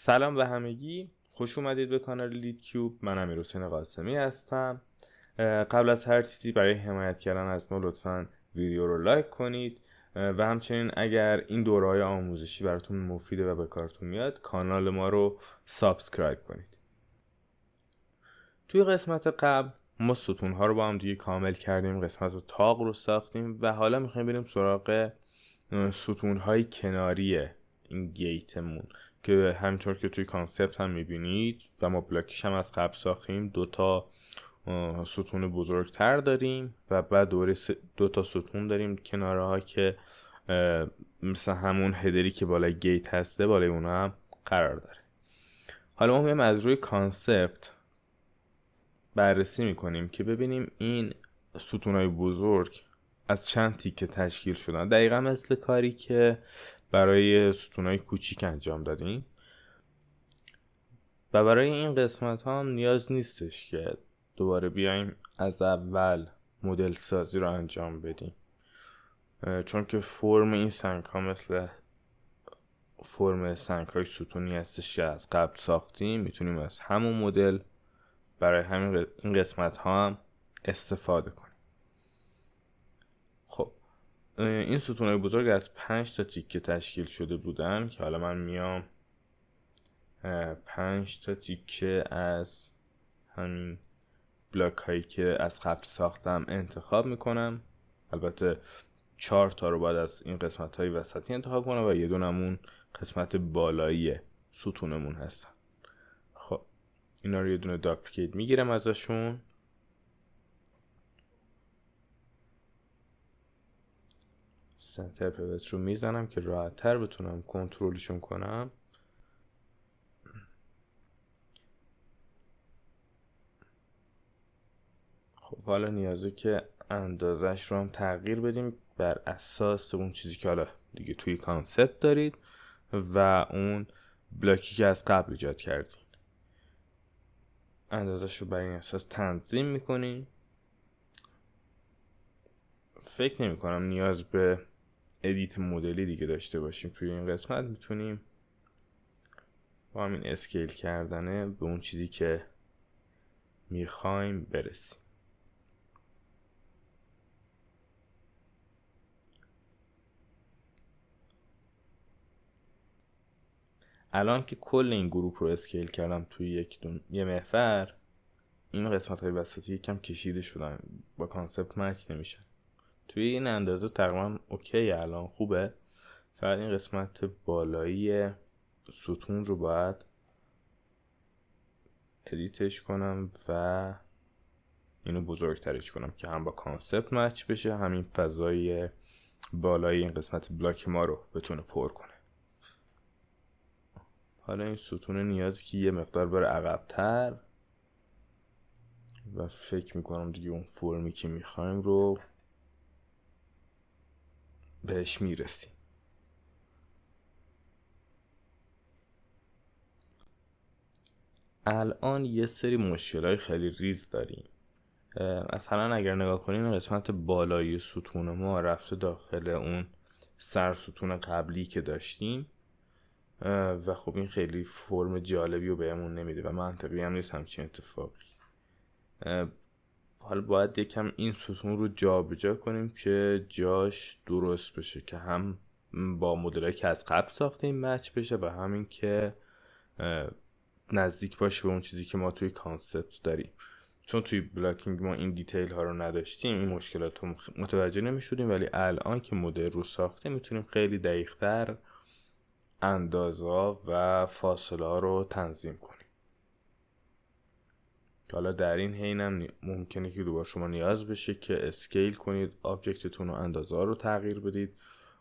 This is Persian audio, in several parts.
سلام به همگی، خوش اومدید به کانال لید کیوب. من امیرحسین قاسمی هستم. قبل از هر چیزی برای حمایت کردن از ما لطفاً ویدیو رو لایک کنید و همچنین اگر این دوره‌های آموزشی براتون مفیده و به کارتون میاد کانال ما رو سابسکرایب کنید. توی قسمت قبل ما ستون‌ها رو با هم دیگه کامل کردیم، قسمت تاق رو ساختیم و حالا میخوایم بریم سراغ ستون‌های کناری این گیتمون که همینطور که توی کانسپت هم میبینید و ما بلاکیش هم از قبل ساختیم. دوتا ستون بزرگتر داریم و بعد دوتا ستون داریم کناره ها که مثل همون هدری که بالای گیت هسته بالای اونا هم قرار داره. حالا ما میایم از روی کانسپت بررسی میکنیم که ببینیم این ستونای بزرگ از چند تیکه تشکیل شدن، دقیقا مثل کاری که برای ستونای کوچیک انجام دادیم. و برای این قسمت ها هم نیاز نیستش که دوباره بیایم از اول مدل سازی رو انجام بدیم، چون که فرم این سنگ ها مثل فرم سنگ های ستونی هستش که از قبل ساختیم. میتونیم از همون مدل برای همین این قسمت ها هم استفاده کنیم. خب این ستونای بزرگ از 5 تا تیکه تشکیل شده بودن که حالا من میام 5 تا تیکه از همین بلاک هایی که از قبل ساختم انتخاب میکنم. البته 4 تا رو باید از این قسمت های وسطی انتخاب کنم و یه دونمون قسمت بالایی ستونمون هستن. خب اینا رو یه دونه داپلیکیت میگیرم ازشون، سنتر پیوت رو میزنم که راحت تر بتونم کنترلشون کنم. خب حالا نیازه که اندازش رو هم تغییر بدیم بر اساس اون چیزی که حالا دیگه توی کانسپت دارید و اون بلاکی که از قبل ایجاد کردین. اندازش رو بر این اساس تنظیم میکنیم. فکر نمی کنم نیاز به ادیت مدلی دیگه داشته باشیم توی این قسمت. میتونیم با همین اسکیل کردنه به اون چیزی که میخوایم برسیم. الان که کل این گروپ رو اسکیل کردم توی یه محور، این قسمت های وسطی یکم کشیده شدن، با کانسپت مچ نمیشن. توی این اندازه تقریبا اوکی، الان خوبه. فقط این قسمت بالایی ستون رو باید ادیتش کنم و اینو بزرگترش کنم که هم با کانسپت مچ بشه، همین فضای بالای این قسمت بلاک ما رو بتونه پر کنه. حالا این ستون نیازی که یه مقدار بره عقب‌تر و فکر میکنم دیگه اون فرمی که میخوایم رو بهش میرسیم. الان یه سری مشکلای خیلی ریز داریم. مثلا اگر نگاه کنیم قسمت بالایی ستون ما رفته داخل اون سر ستون قبلی که داشتیم و خب این خیلی فرم جالبی رو بهمون نمیده و منطقی هم نیست همچین اتفاقی. حالا باید یکم این ستون رو جابجا کنیم که جاش درست بشه که هم با مدلایی که از قبل ساختیم مچ بشه و همین که نزدیک باشه به اون چیزی که ما توی کانسپت داریم. چون توی بلاکینگ ما این دیتیل ها رو نداشتیم، این مشکلات رو متوجه نمیشدیم، ولی الان که مدل رو ساخته میتونیم خیلی دقیق‌تر اندازه و فاصله ها رو تنظیم کنیم. حالا در این حین هم ممکنه که دوباره شما نیاز بشه که اسکیل کنید آبجکتتون و اندازه ها رو تغییر بدید،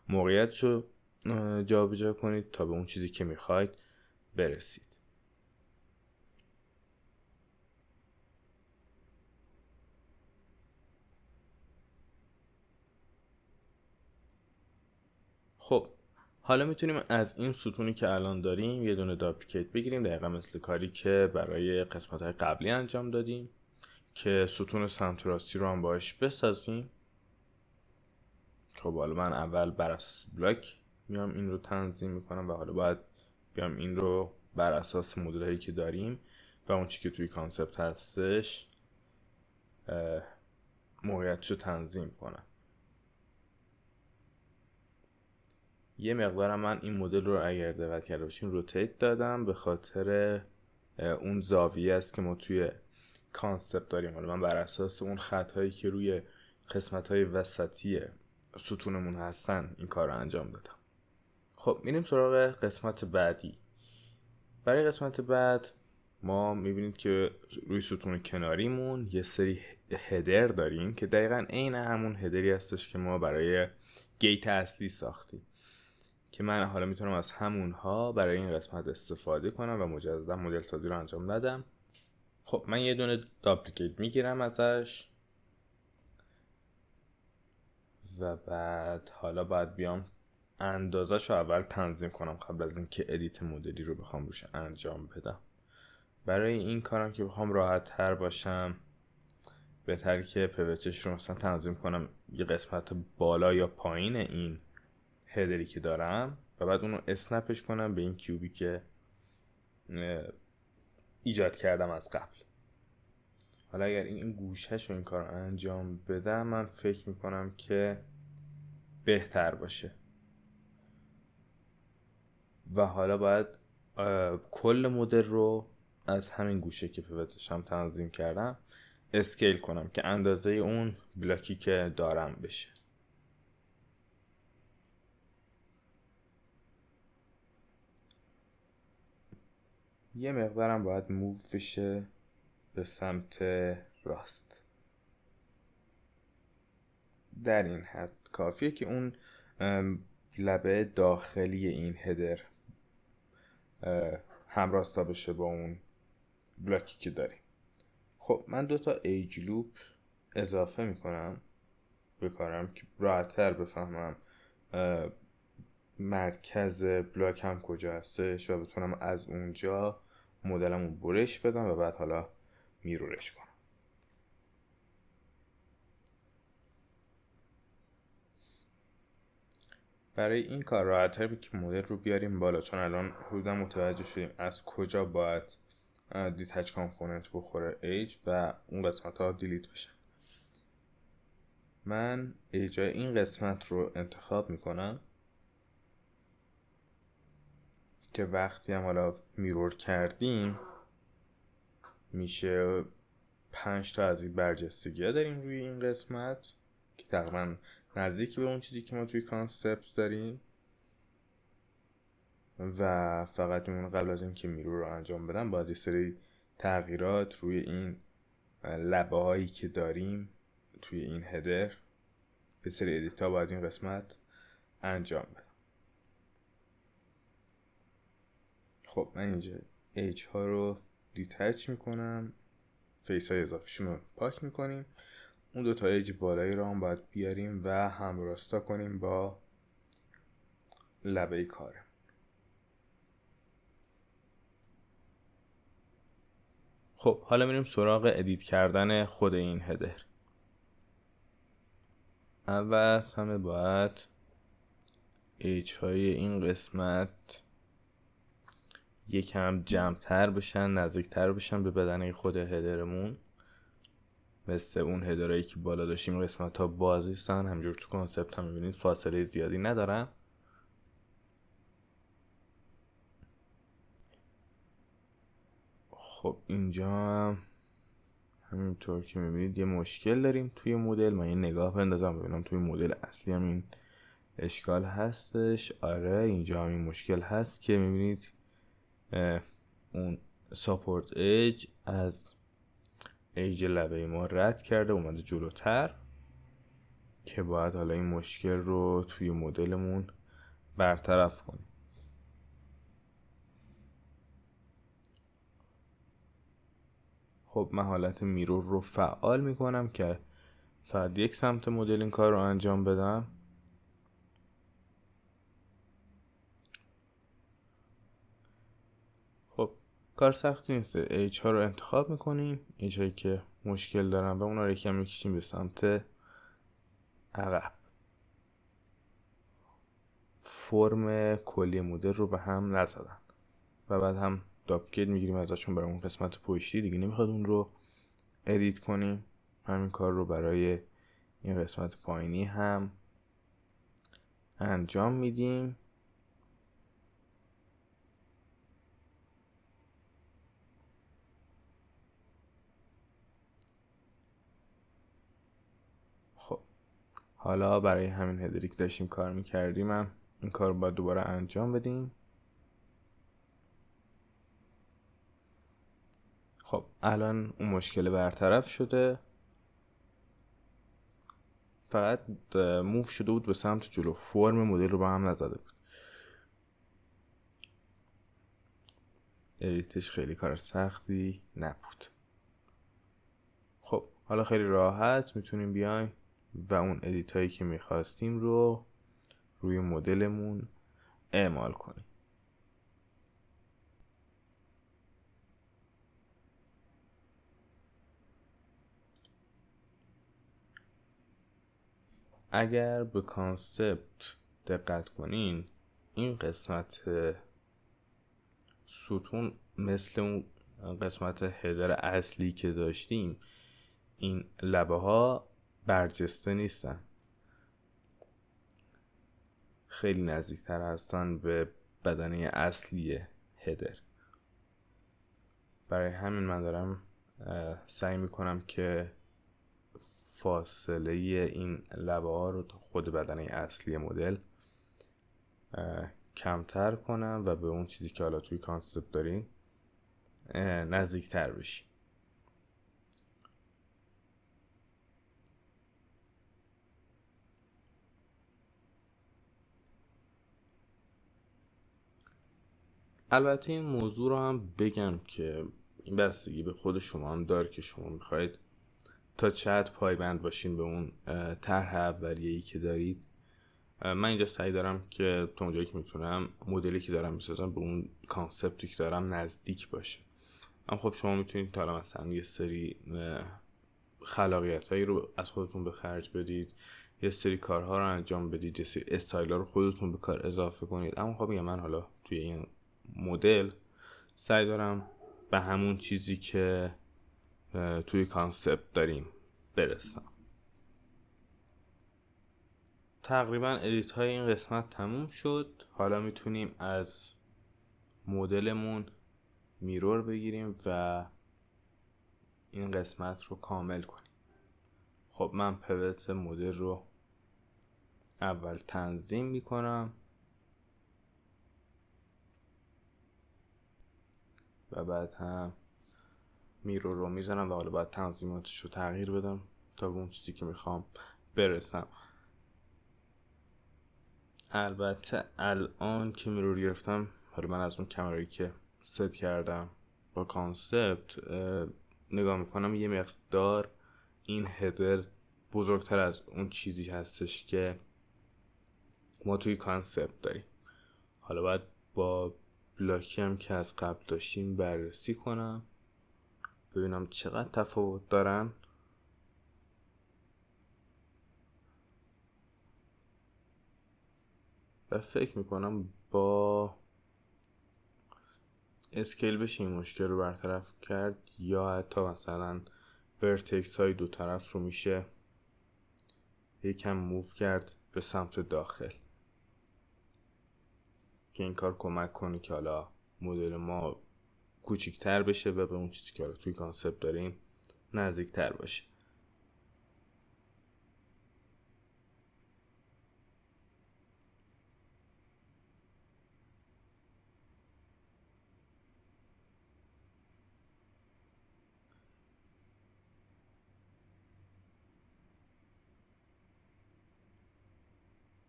موقعیت رو جابجا کنید تا به اون چیزی که میخواید برسید. خب حالا میتونیم از این ستونی که الان داریم یه دونه داپلیکیت بگیریم، دقیقا مثل کاری که برای قسمت های قبلی انجام دادیم که ستون سمت راستی رو هم باش بسازیم. خب حالا من اول بر اساس بلاک میام این رو تنظیم میکنم و حالا باید بیام این رو بر اساس مدل هایی که داریم و اون چی که توی کانسپت هستش موقعیتشو تنظیم کنم. یه مقدارم من این مدل رو اگر دقت کرده باشین روتیت دادم، به خاطر اون زاویه است که ما توی کانسپت داریم. حالا من بر اساس اون خطایی که روی قسمت‌های وسطی ستونمون هستن این کار رو انجام دادم. خب میریم سراغ قسمت بعدی. برای قسمت بعد ما میبینید که روی ستون کناریمون یه سری هدر داریم که دقیقاً عین همون هدری هستش که ما برای گیت اصلی ساختیم، که من حالا میتونم از همونها برای این قسمت استفاده کنم و مجددا مدل سازی رو انجام ندم. خب من یه دونه داپلیکیت میگیرم ازش و بعد حالا باید بیام اندازش رو اول تنظیم کنم قبل از اینکه ادیت مدلی رو بخوام روش انجام بدم. برای این کارم که بخوام راحت تر باشم، بهتره که پیوتش رو مثلا تنظیم کنم یه قسمت بالا یا پایین این هدری که دارم و بعد اونو اسنپش کنم به این کیوبی که ایجاد کردم از قبل. حالا اگر این گوشهش رو این کار انجام بدم، من فکر میکنم که بهتر باشه. و حالا باید کل مدل رو از همین گوشه که پیوتش هم تنظیم کردم اسکیل کنم که اندازه اون بلاکی که دارم بشه. یه مقدارم باید موو بشه به سمت راست. در این حد کافیه که اون لبه داخلی این هدر همراستا بشه با اون بلاکی که داریم. خب من 2 تا ایج لوپ اضافه میکنم به کارم که راحت‌تر بفهمم مرکز بلاکم کجا هستش و بتونم از اونجا مدلمو برش بدم و بعد حالا میرورش کنم. برای این کار راحت‌تر که مدل رو بیاریم بالا، چون الان حدودا متوجه شدیم از کجا باید دیتچ کامپوننت بخوره ایج و اون قسمت ها دیلیت بشن. من ایجای این قسمت رو انتخاب میکنم که وقتی هم حالا میرور کردیم میشه 5 تا از این برجستگی ها داریم روی این قسمت که تقریبا نزدیک به اون چیزی که ما توی کانسپت داریم و فقط میمونه قبل از این که میرور رو انجام بدم باید یه سری تغییرات روی این لبه هایی که داریم توی این هدر، یه سری ادیت ها باید این قسمت انجام بدم. خب من اینجا ایج ها رو دیتچ میکنم، فیس های اضافیشون رو پاک میکنیم. اون 2 تا ایج بالایی رو هم باید بیاریم و همراستا کنیم با لبه کارم. خب حالا میریم سراغ ادیت کردن خود این هدر. اول همه باید ایج های این قسمت یکم جمع‌تر بشن، نزدیکتر بشن به بدنه خود هدرمون، مثل اون هدرهایی که بالا داشتیم قسمت ها بازیستن. همجور تو کانسپت هم میبینید فاصله زیادی ندارن. خب اینجا هم همینطور که میبینید یه مشکل داریم توی مدل. من یه نگاه بندازم ببینم توی مدل اصلی هم این اشکال هستش. آره اینجا هم این مشکل هست که میبینید اون ساپورت ایج از ایج لبه ما رد کرده اومده جلوتر، که باید حالا این مشکل رو توی مدلمون برطرف کنیم. خب من حالت میرور رو فعال میکنم که فقط یک سمت مدل این کار رو انجام بدم. خب کار سختی نیست. ایج ها رو انتخاب میکنیم، ایج هایی که مشکل دارن و اونا رو یکم میکشیم به سمت عقب. فرم کلی مدل رو به هم نزدن و بعد هم داپگیت میگیریم ازشون برای اون قسمت پشتی. دیگه نمیخواد اون رو ادیت کنیم. همین کار رو برای این قسمت پایینی هم انجام میدیم. خب حالا برای همین هدری که داشتیم کار میکردیم هم این کار رو باید دوباره انجام بدیم. خب الان اون مشکل برطرف شده، فقط موو شده بود به سمت جلو، فرم مدل رو با هم نزده بود. ادیتش خیلی کار سختی نبود. خب حالا خیلی راحت میتونیم بیایم و اون ادیت هایی که میخواستیم رو روی مدلمون اعمال کنیم. اگر به کانسپت دقت کنین، این قسمت ستون مثل اون قسمت هدر اصلی که داشتیم، این لبه ها برجسته نیستن، خیلی نزدیکتر هستن به بدنه اصلی هدر. برای همین من دارم سعی میکنم که فاصله این لبه ها رو تا خود بدنه اصلی مدل کمتر کنم و به اون چیزی که حالا توی کانسپت داریم نزدیکتر بشیم. البته این موضوع رو هم بگم که این بستگی به خود شما هم داره که شما میخواید تا چه حد پایبند باشین به اون طرح اولیه‌ای که دارید. من اینجا سعی دارم که تا اونجایی که میتونم مدلی که دارم میسازم به اون کانسپتی که دارم نزدیک باشه. اما خب شما میتونید تا مثلا یه سری خلاقیت هایی رو از خودتون به خرج بدید، یه سری کارها رو انجام بدید، یه سری استایل ها رو خودتون به کار اضافه کنید. اما خب من حالا توی این مدل سعی دارم به همون چیزی که توی کانسپت داریم برسم. تقریبا ادیت های این قسمت تموم شد. حالا میتونیم از مدلمون میرور بگیریم و این قسمت رو کامل کنیم. خب من پیوت مدل رو اول تنظیم میکنم و بعد هم میرور رو میزنم و حالا باید تنظیماتش رو تغییر بدم تا به اون چیزی که میخوام برسم. البته الان که میرور گرفتم، حالا من از اون کمرایی که ست کردم با کانسپت نگاه میکنم، یه مقدار این هدر بزرگتر از اون چیزی هستش که ما توی کانسپت داریم. حالا باید با بلاکی هم که از قبل داشتیم بررسی کنم ببینم چقدر تفاوت دارن. و فکر میکنم با اسکیل بشه این مشکل رو برطرف کرد، یا حتی مثلا ورتکس های دو طرف رو میشه یکم موو کرد به سمت داخل که این کار کمک کنه که حالا مدل ما کوچیک‌تر بشه و به اون چیزی که حالا توی کانسپت داریم نزدیک‌تر باشه.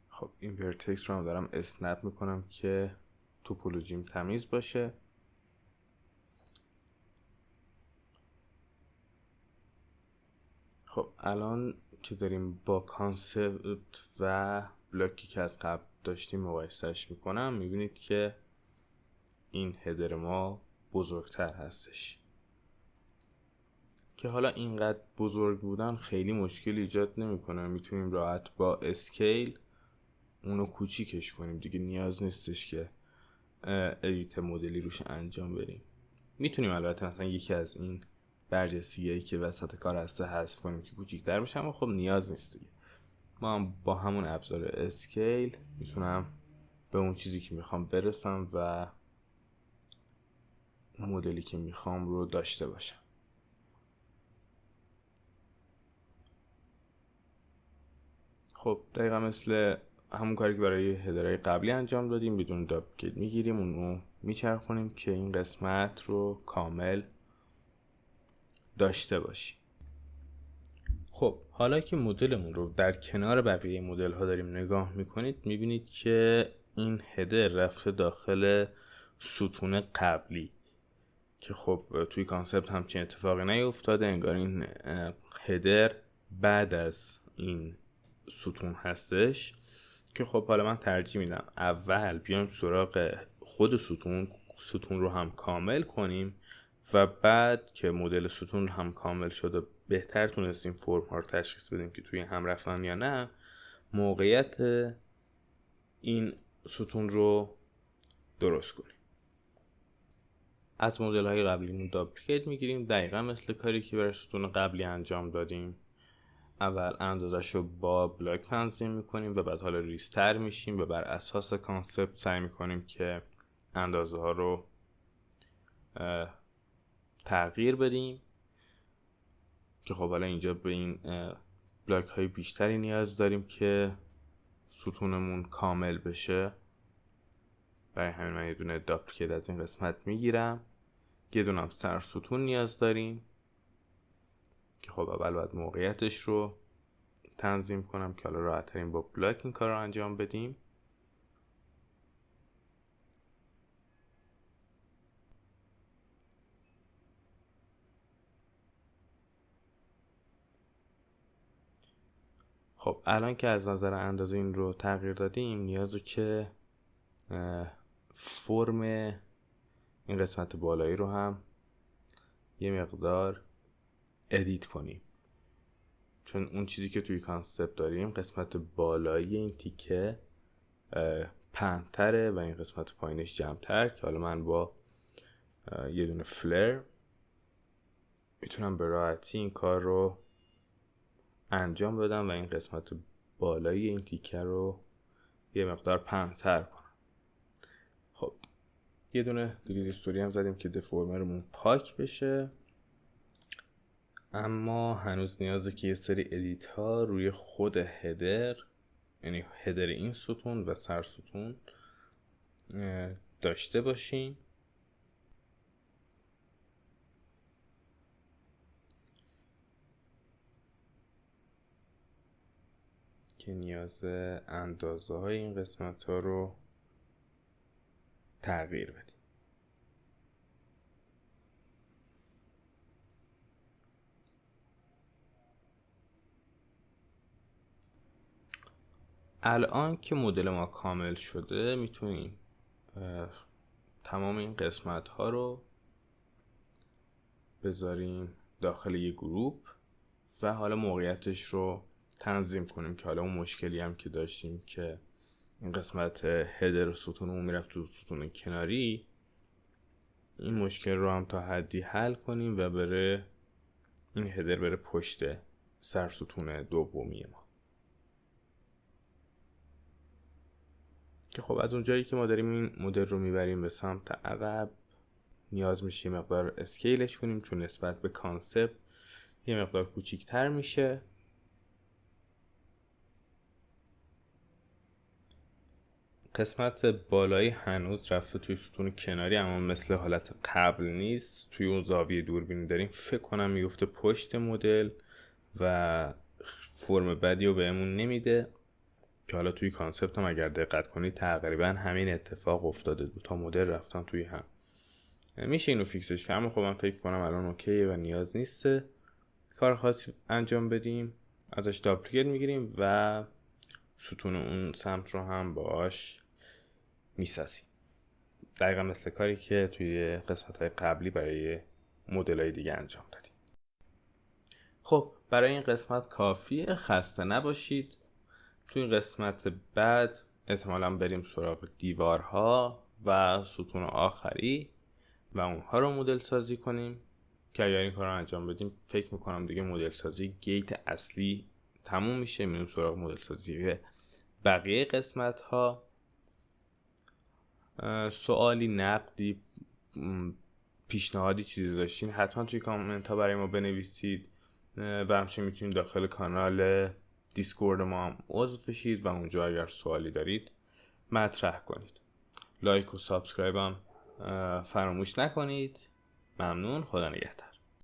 خب این ورتکس رو هم دارم اسنپ میکنم که توپولوژیم تمیز باشه. خب الان که داریم با کانسپت و بلاکی که از قبل داشتیم مقایسهش میکنم، میبینید که این هدر ما بزرگتر هستش که حالا اینقدر بزرگ بودن خیلی مشکل ایجاد نمیکنه. میتونیم راحت با اسکیل اونو کوچیکش کنیم دیگه. نیاز نیستش که ادیت مدلی روش انجام بدیم. میتونیم البته مثلا یکی از این برجسته‌ای که وسط کار هسته حذف کنیم که کوچیک‌تر بشه، اما خب نیاز نیست دیگه. ما هم با همون ابزار اسکیل میتونم به اون چیزی که میخوام برسم و مدلی که میخوام رو داشته باشم. خب دقیقا مثل همون کاری که برای هدرهای قبلی انجام دادیم، بدون داپلیکیت میگیریم اون رو میچرخونیم که این قسمت رو کامل داشته باشیم. خب حالا که مدلمون رو در کنار بقیه مدل ها داریم نگاه میکنید، میبینید که این هدر رفته داخل ستون قبلی که خب توی کانسپت همچین اتفاقی نیفتاده. انگار این هدر بعد از این ستون هستش که خب حالا من ترجیح میدم اول بیایم سراغ خود ستون رو هم کامل کنیم و بعد که مدل ستون هم کامل شد و بهتر تونستیم فرم ها رو تشخیص بدیم که توی هم رفتن یا نه، موقعیت این ستون رو درست کنیم. از مدل های قبلیمون داپلیکیت میگیریم، دقیقا مثل کاری که برای ستون قبلی انجام دادیم. اول اندازش رو با بلاک تنظیم میکنیم و بعد حالا ریزتر میشیم و بر اساس کانسپت سعی میکنیم که اندازه ها رو تغییر بدیم که خب حالا اینجا به این بلاک های بیشتری نیاز داریم که ستونمون کامل بشه. برای همین من یه دونه داپلیکیت از این قسمت میگیرم. یه دونه هم سر ستون نیاز داریم که خب اول باید موقعیتش رو تنظیم کنم که حالا راحت ترین با بلاک این کار رو انجام بدیم. خب الان که از نظر اندازه این رو تغییر دادیم، نیازه که فرم این قسمت بالایی رو هم یه مقدار ادیت کنیم، چون اون چیزی که توی کانسپت داریم قسمت بالایی این تیکه پهن‌تره و این قسمت پایینش جمع‌تر، که حالا من با یه دونه فلر میتونم به راحتی این کار رو انجام بدم و این قسمت بالایی این تیکه رو یه مقدار پهن‌تر کنم. خب یه دونه دید استوری هم زدیم که دفورمرمون پاک بشه، اما هنوز نیازه که یه سری ادیت ها روی خود هدر، یعنی هدر این ستون و سر ستون داشته باشیم که نیاز اندازه های این قسمت ها رو تغییر بدیم. الان که مدل ما کامل شده، میتونیم تمام این قسمت ها رو بذاریم داخل یه گروپ و حالا موقعیتش رو تنظیم کنیم که حالا اون مشکلی هم که داشتیم که این قسمت هدر ستونمون میرفت تو ستون کناری، این مشکل رو هم تا حدی حل کنیم و بره این هدر بره پشت سر ستون دومی ما، که خب از اونجایی که ما داریم این مدل رو میبریم به سمت عقب، نیاز میشه یه مقدار اسکیلش کنیم چون نسبت به کانسپت یه مقدار کوچیک‌تر میشه. قسمت بالایی هنوز رفته توی ستون کناری، اما مثل حالت قبل نیست. توی اون زاویه دوربینی داریم فکر کنم میفته پشت مدل و فرم بدی رو بهمون نمیده، که حالا توی کانسپت هم اگر دقت کنید تقریبا همین اتفاق افتاده، دو تا مدل رفتن توی هم. میشه اینو فیکسش کنم، خب من فکر کنم الان اوکیه و نیاز نیسته کار خاصی انجام بدیم. ازش داپلیکیت میگیریم و ستون اون سمت رو هم باش میسازیم، دقیقا مثل کاری که توی قسمت های قبلی برای مدل های دیگه انجام دادیم. خب برای این قسمت کافیه، خسته نباشید. توی قسمت بعد احتمالاً بریم سراغ دیوارها و ستون آخری و اونها رو مدل سازی کنیم که اگر این کار رو انجام بدیم فکر میکنم دیگه مدل سازی گیت اصلی تموم میشه. میریم سراغ مدل سازی بقیه قسمت ها. سوالی، نقدی، پیشنهادی، چیزی داشتین حتما توی کامنت ها برای ما بنویسید و همچنین میتونید داخل کانال دیسکورد ما هم عضو بشید و اونجا اگر سوالی دارید مطرح کنید. لایک و سابسکرایب هم فراموش نکنید. ممنون. خدا نگهدار.